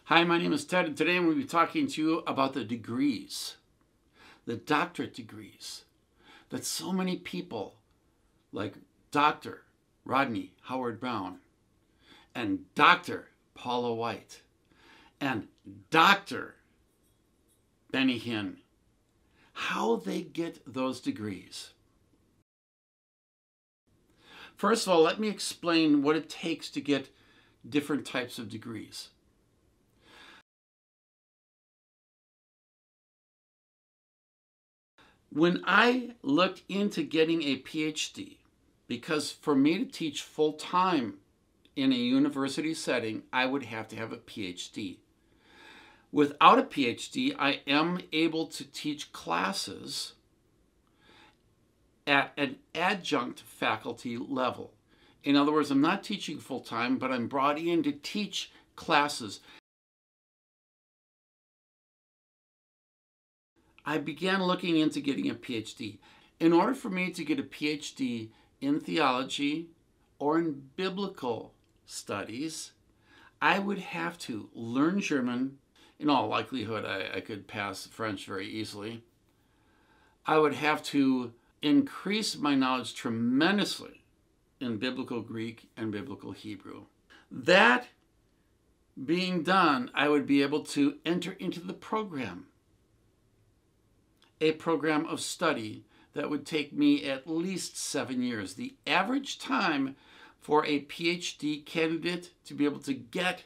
Hi, my name is Ted, and today I'm going to be talking to you about the degrees, the doctorate degrees that so many people like Dr. Rodney Howard Browne and Dr. Paula White and Dr. Benny Hinn, how they get those degrees. First of all, let me explain what it takes to get different types of degrees. When I looked into getting a PhD, because for me to teach full-time in a university setting, I would have to have a PhD. Without a PhD, I am able to teach classes at an adjunct faculty level. In other words, I'm not teaching full-time, but I'm brought in to teach classes. I began looking into getting a PhD. In order for me to get a PhD in theology or in biblical studies, I would have to learn German. In all likelihood, I could pass French very easily. I would have to increase my knowledge tremendously in biblical Greek and biblical Hebrew. That being done, I would be able to enter into the program. A program of study that would take me at least 7 years. The average time for a PhD candidate to be able to get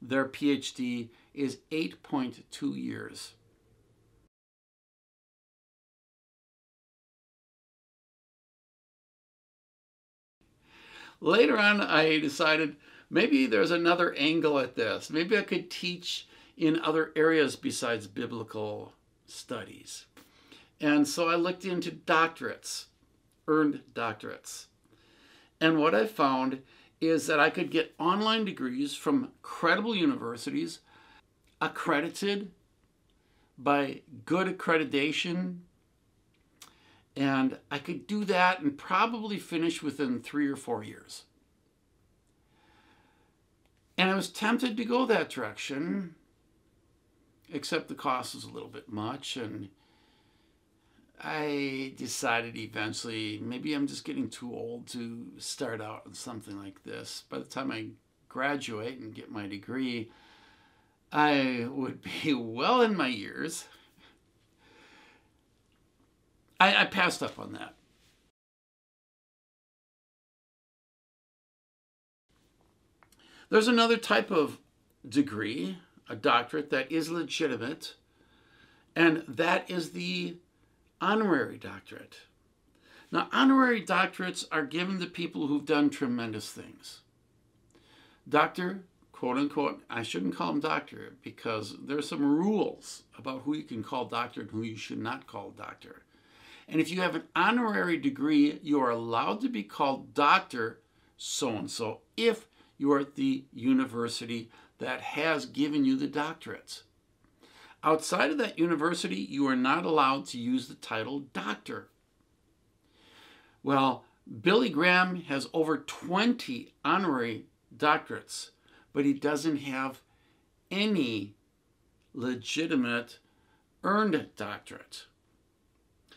their PhD is 8.2 years. Later on, I decided maybe there's another angle at this. Maybe I could teach in other areas besides biblical studies. And so I looked into doctorates, earned doctorates. And what I found is that I could get online degrees from credible universities, accredited by good accreditation. And I could do that and probably finish within 3 or 4 years. And I was tempted to go that direction, except the cost was a little bit much, and I decided eventually maybe I'm just getting too old to start out on something like this. By the time I graduate and get my degree, I would be well in my years. I passed up on that. There's another type of degree, a doctorate, that is legitimate, and that is the honorary doctorate. Now, honorary doctorates are given to people who've done tremendous things. Doctor, quote unquote, I shouldn't call him doctor because there's some rules about who you can call doctor and who you should not call doctor. And if you have an honorary degree, you are allowed to be called Dr. So-and-so if you are at the university that has given you the doctorate. Outside of that university, you are not allowed to use the title doctor. Well, Billy Graham has over 20 honorary doctorates, but he doesn't have any legitimate earned doctorate.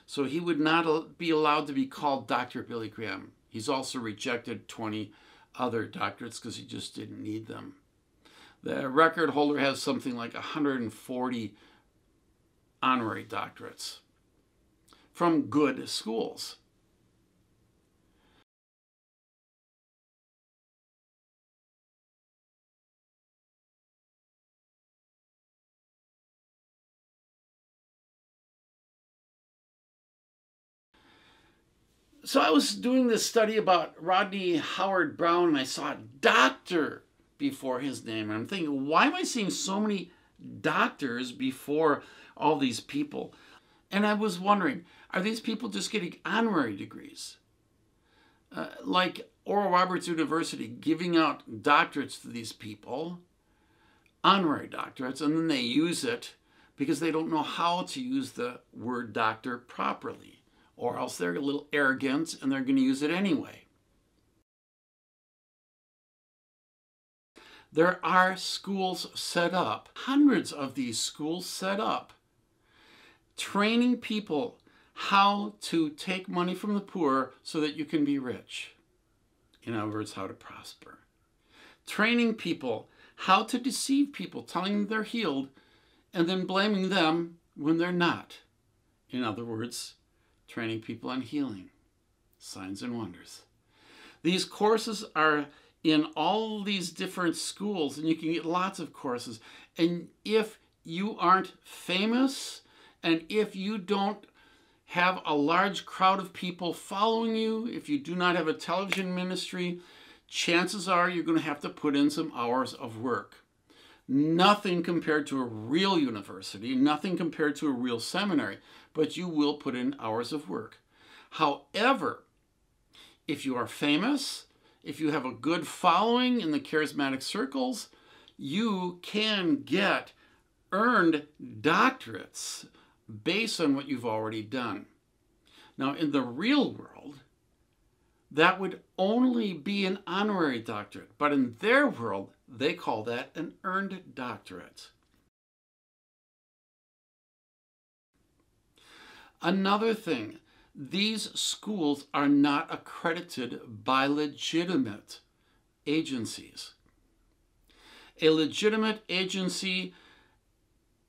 So he would not be allowed to be called Dr. Billy Graham. He's also rejected 20 other doctorates because he just didn't need them. The record holder has something like 140 honorary doctorates from good schools. So I was doing this study about Rodney Howard Browne, and I saw doctor before his name. And I'm thinking, why am I seeing so many doctors before all these people? And I was wondering, are these people just getting honorary degrees? Like Oral Roberts University giving out doctorates to these people, honorary doctorates, and then they use it because they don't know how to use the word doctor properly. Or else they're a little arrogant and they're going to use it anyway. There are schools set up, hundreds of these schools set up, training people how to take money from the poor so that you can be rich. In other words, how to prosper. Training people how to deceive people, telling them they're healed, and then blaming them when they're not. In other words, training people on healing, signs and wonders. These courses are in all these different schools, and you can get lots of courses. And if you aren't famous, and if you don't have a large crowd of people following you, if you do not have a television ministry, chances are you're going to have to put in some hours of work. Nothing compared to a real university, nothing compared to a real seminary, but you will put in hours of work. However, if you are famous, if you have a good following in the charismatic circles, you can get earned doctorates based on what you've already done. Now, in the real world, that would only be an honorary doctorate, but in their world, they call that an earned doctorate. Another thing, these schools are not accredited by legitimate agencies. A legitimate agency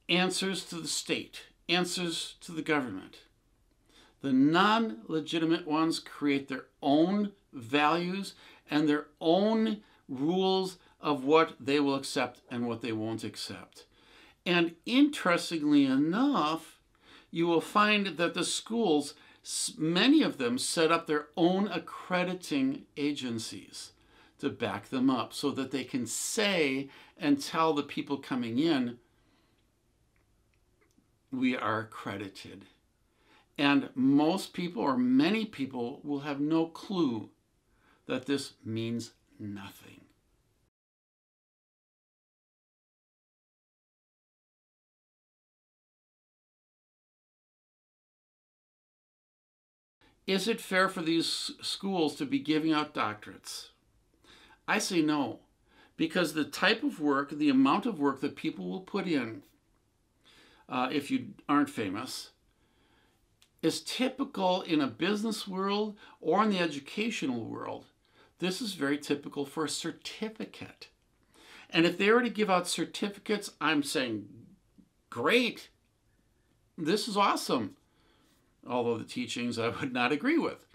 answers to the state, answers to the government. The non-legitimate ones create their own values and their own rules of what they will accept and what they won't accept. And interestingly enough, you will find that the schools, many of them, set up their own accrediting agencies to back them up so that they can say and tell the people coming in, we are accredited. And most people, or many people, will have no clue that this means nothing. Is it fair for these schools to be giving out doctorates? I say no, because the type of work, the amount of work that people will put in, if you aren't famous, is typical in a business world or in the educational world. This is very typical for a certificate. And if they already give out certificates, I'm saying, great, this is awesome. Although the teachings I would not agree with.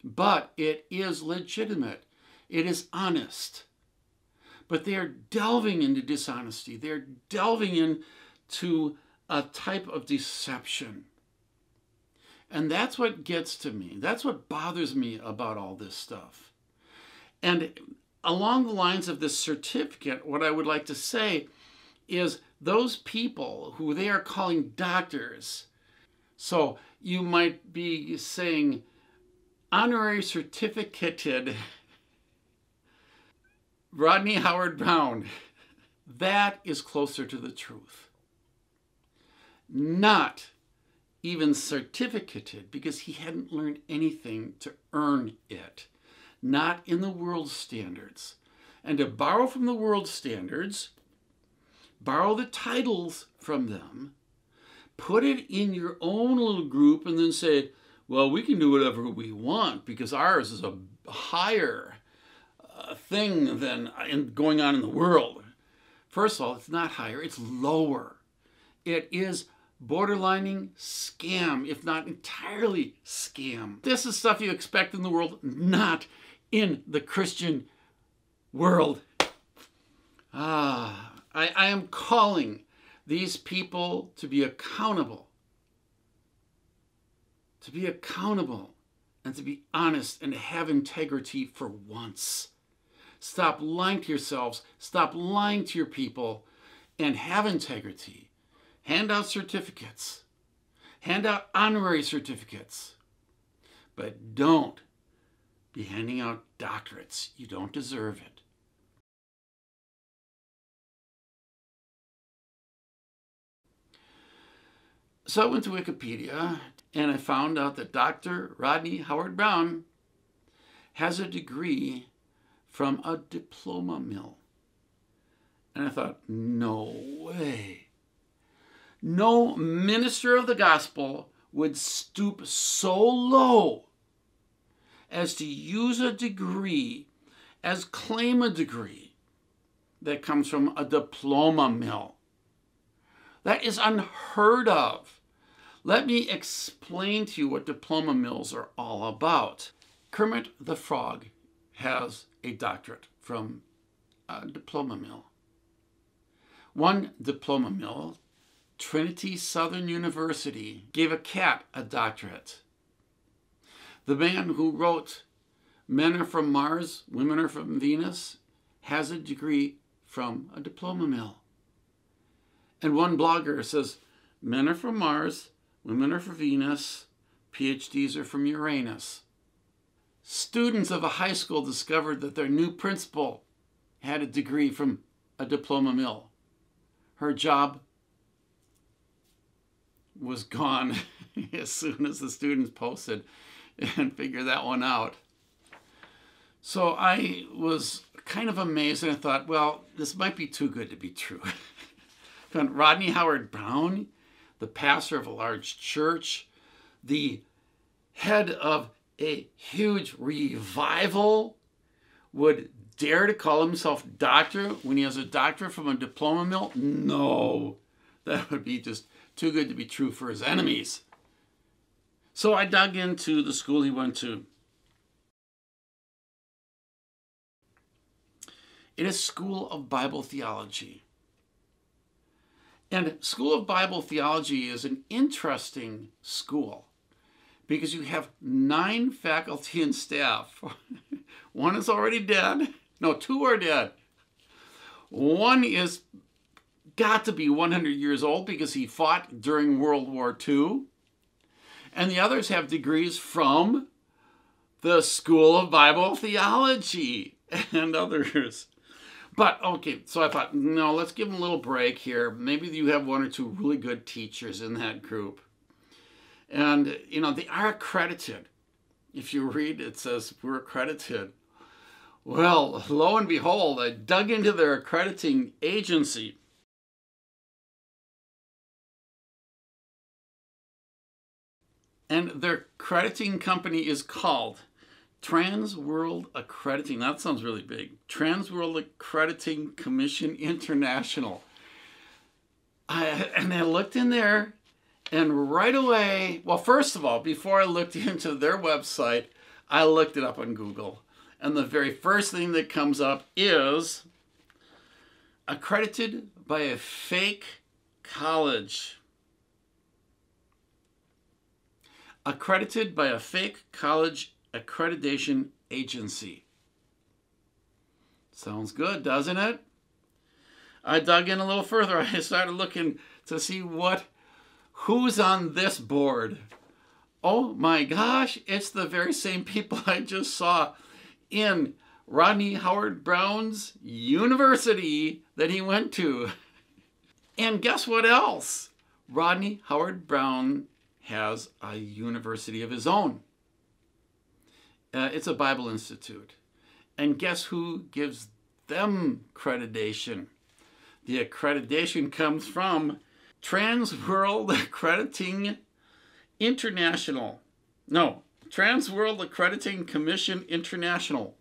But it is legitimate. It is honest. But they are delving into dishonesty. They're delving into a type of deception. And that's what gets to me. That's what bothers me about all this stuff. And along the lines of this certificate, what I would like to say is those people who they are calling doctors. So you might be saying honorary certificated Rodney Howard Browne. That is closer to the truth. Not even certificated, because he hadn't learned anything to earn it. Not in the world standards. And to borrow from the world standards, borrow the titles from them, put it in your own little group, and then say, well, we can do whatever we want because ours is a higher thing than going on in the world. First of all, it's not higher, it's lower. It is borderlining scam, if not entirely scam. This is stuff you expect in the world, not in the Christian world. I am calling these people to be accountable. To be accountable and to be honest and to have integrity for once. Stop lying to yourselves. Stop lying to your people and have integrity. Hand out certificates. Hand out honorary certificates. But don't be handing out doctorates. You don't deserve it. So I went to Wikipedia and I found out that Dr. Rodney Howard Browne has a degree from a diploma mill. And I thought, no way. No minister of the gospel would stoop so low as to use a degree, as claim a degree that comes from a diploma mill. That is unheard of. Let me explain to you what diploma mills are all about. Kermit the Frog has a doctorate from a diploma mill. One diploma mill, Trinity Southern University, gave a cat a doctorate. The man who wrote Men Are From Mars, Women Are From Venus has a degree from a diploma mill. And one blogger says, men are from Mars, women are from Venus, PhDs are from Uranus. Students of a high school discovered that their new principal had a degree from a diploma mill. Her job was gone as soon as the students posted and figured that one out. So I was kind of amazed, and I thought, well, this might be too good to be true. Rodney Howard Browne, the pastor of a large church, the head of a huge revival, would dare to call himself doctor when he has a doctorate from a diploma mill? No, that would be just too good to be true for his enemies. So I dug into the school he went to. It is School of Bible Theology. And School of Bible Theology is an interesting school because you have 9 faculty and staff. One is already dead. No, 2 are dead. One is got to be 100 years old because he fought during World War II. And the others have degrees from the School of Bible Theology and others. But, okay, so I thought, no, let's give them a little break here. Maybe you have 1 or 2 really good teachers in that group. And, you know, they are accredited. If you read, it says we're accredited. Well, lo and behold, I dug into their accrediting agency. And their accrediting company is called Trans World Accrediting. That sounds really big. Trans World Accrediting Commission International. And I looked in there, and right away, well, first of all, before I looked into their website, I looked it up on Google. And the very first thing that comes up is accredited by a fake college. Accredited by a fake college accreditation agency. Sounds good, doesn't it? I dug in a little further. I started looking to see who's on this board. Oh my gosh, it's the very same people I just saw in Rodney Howard Browne's university that he went to. And guess what else? Rodney Howard Browne has a university of his own. It's a Bible Institute. And guess who gives them accreditation? The accreditation comes from Trans World Accrediting International. No, Trans World Accrediting Commission International.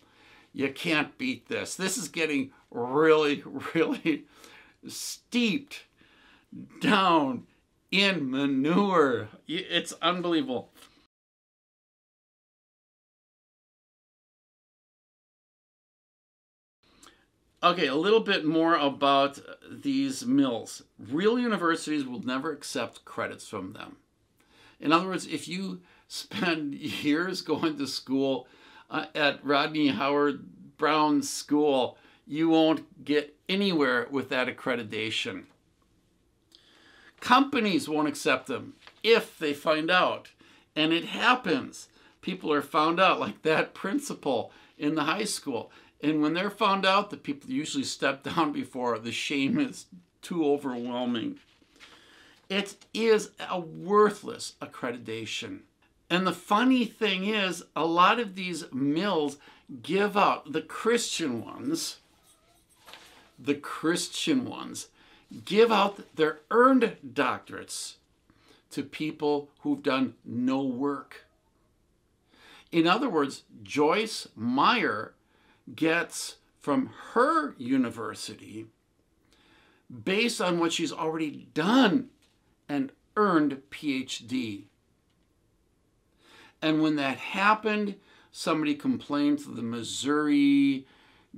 You can't beat this. This is getting really, really steeped down in manure. It's unbelievable. Okay, a little bit more about these mills. Real universities will never accept credits from them. In other words, if you spend years going to school at Rodney Howard Browne School, you won't get anywhere with that accreditation. Companies won't accept them if they find out. And it happens. People are found out, like that principal in the high school. And when they're found out, the people usually step down before the shame is too overwhelming. It is a worthless accreditation. And the funny thing is, a lot of these mills give out, the Christian ones, the Christian ones, give out their earned doctorates to people who've done no work. In other words, Joyce Meyer gets from her university based on what she's already done an earned PhD. And when that happened, somebody complained to the Missouri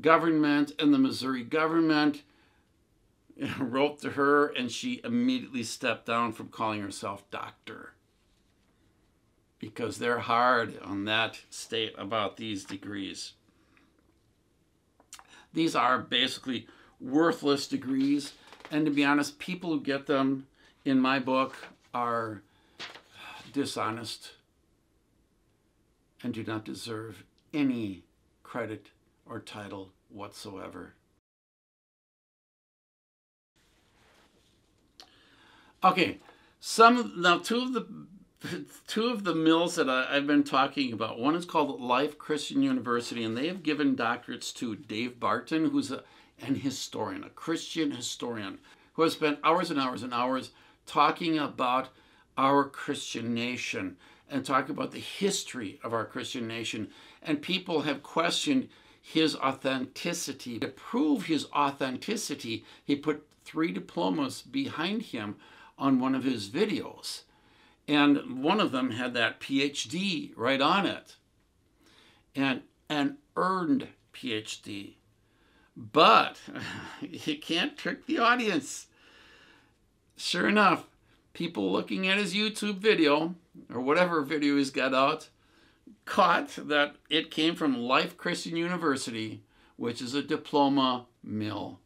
government, and the Missouri government wrote to her, and she immediately stepped down from calling herself doctor, because they're hard on that state about these degrees. These are basically worthless degrees, and to be honest, people who get them, in my book, are dishonest and do not deserve any credit or title whatsoever. Okay, two of the mills that I've been talking about. One is called Life Christian University, and they have given doctorates to Dave Barton, who's an historian, a Christian historian, who has spent hours and hours and hours talking about our Christian nation and talking about the history of our Christian nation. And people have questioned his authenticity. To prove his authenticity, he put 3 diplomas behind him on one of his videos. And one of them had that PhD right on it. And an earned PhD. But you can't trick the audience. Sure enough, people looking at his YouTube video, or whatever video he's got out, caught that it came from Life Christian University, which is a diploma mill.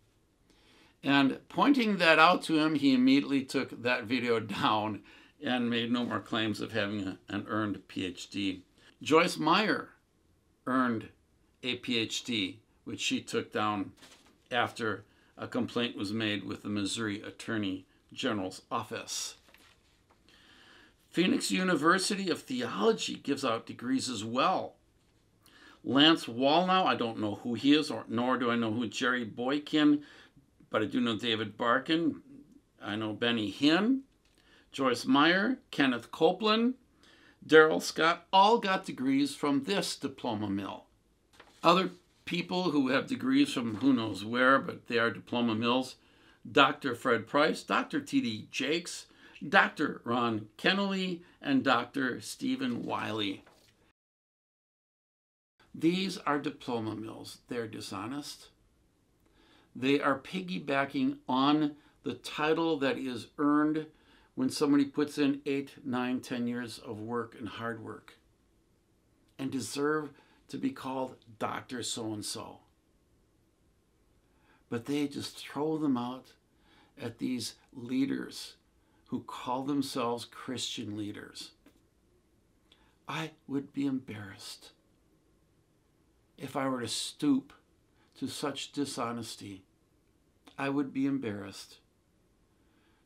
And pointing that out to him, he immediately took that video down and made no more claims of having an earned PhD. Joyce Meyer earned a PhD, which she took down after a complaint was made with the Missouri Attorney General's office. Phoenix University of Theology gives out degrees as well. Lance Wallnow, I don't know who he is, nor do I know who Jerry Boykin, but I do know David Barkin. I know Benny Hinn, Joyce Meyer, Kenneth Copeland, Darrell Scott, all got degrees from this diploma mill. Other people who have degrees from who knows where, but they are diploma mills: Dr. Fred Price, Dr. T.D. Jakes, Dr. Ron Kennelly, and Dr. Stephen Wiley. These are diploma mills. They're dishonest. They are piggybacking on the title that is earned when somebody puts in 8, 9, 10 years of work and hard work and deserve to be called Dr. So-and-so. But they just throw them out at these leaders who call themselves Christian leaders. I would be embarrassed if I were to stoop to such dishonesty. I would be embarrassed.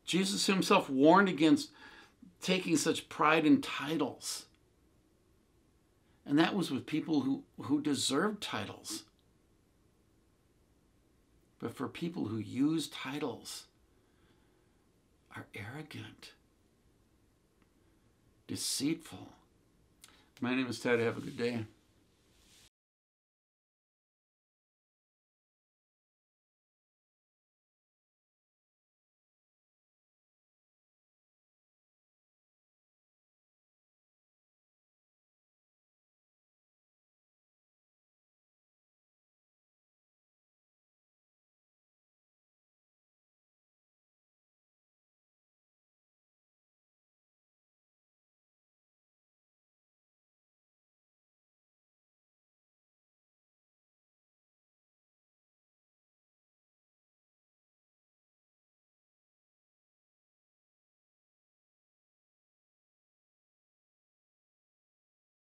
Jesus himself warned against taking such pride in titles. And that was with people who deserved titles. But for people who use titles, are arrogant, deceitful. My name is Ted. Have a good day.